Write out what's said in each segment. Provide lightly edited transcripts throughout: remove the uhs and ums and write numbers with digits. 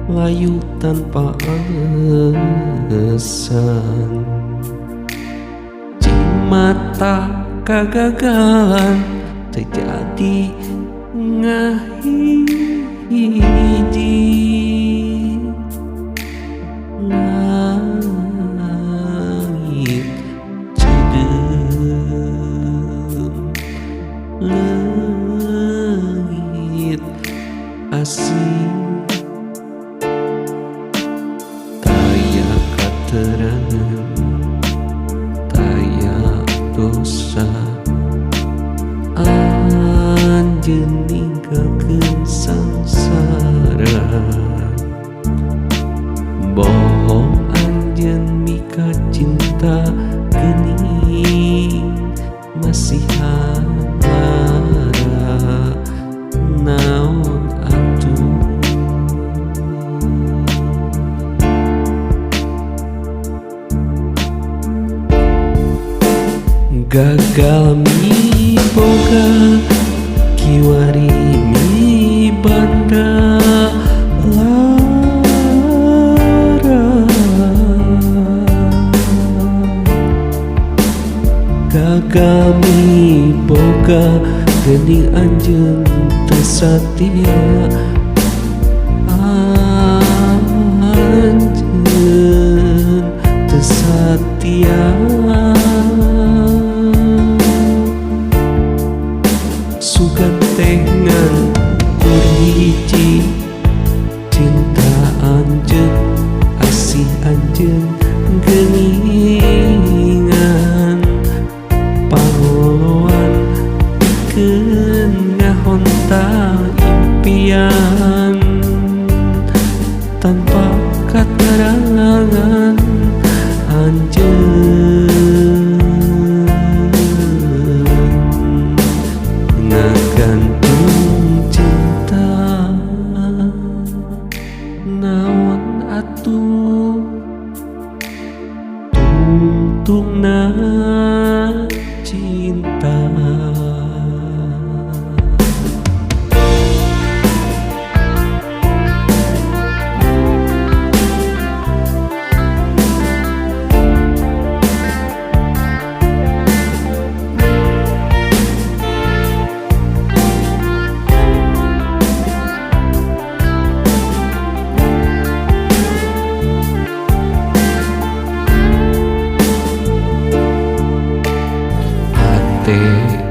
layu tanpa alasan. Cimata kegagalan terjadi ngahiji. Langit cedem, langit asing, taya katerangan, taya dosa. Anjeun ninggalkeun sangsara, bohong anjeun mika cinta geuning masih hara. Naon atuh gagal miboga kiwari mibanda lara. Gagal miboga geuning anjeun teu satia. Anjeun teu satia. Sugan tengan kurhiji cinta anjeun, asih anjeun geuningan pangoloan pikeun ngahontang impian tanpa katerangan anjeun ngagantung cinta. Naon atuh tungtungna cinta.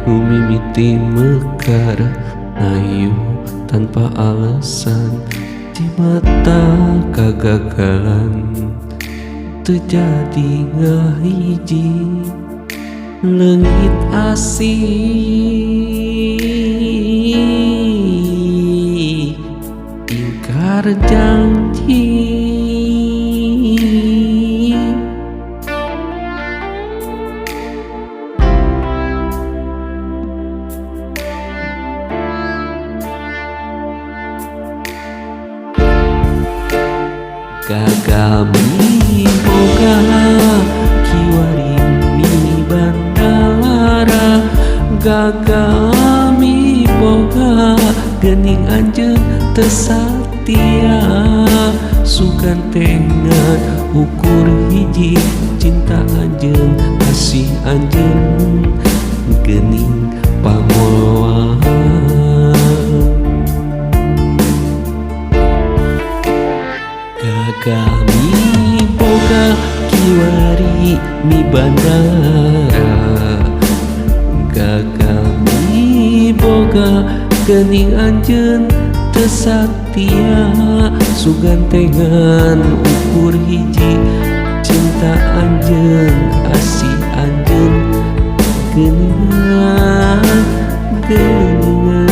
Mimiti mekar ayu tanpa alasan. Di mata kegagalan terjadi ngahiji. Langit asih ingkar janji. Gagal miboga kiwari mibanda lara. Gagal miboga geuning anjeun teu satia. Sugan tengan ukur hiji cinta anjeun, asih anjeun geuning pangoloan. Gagal miboga kiwari mibandara. Gagal miboga geuning anjeun teu satia. Sugan tengan ukur hiji cinta anjeun, asih anjeun geuningan geuningan.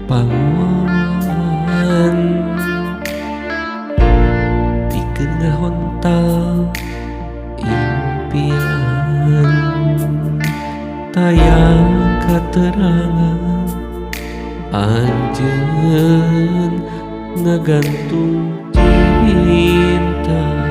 Pangoloan pikeun ngahontang impian, tayang katerangan anjeun ngagantung cinta.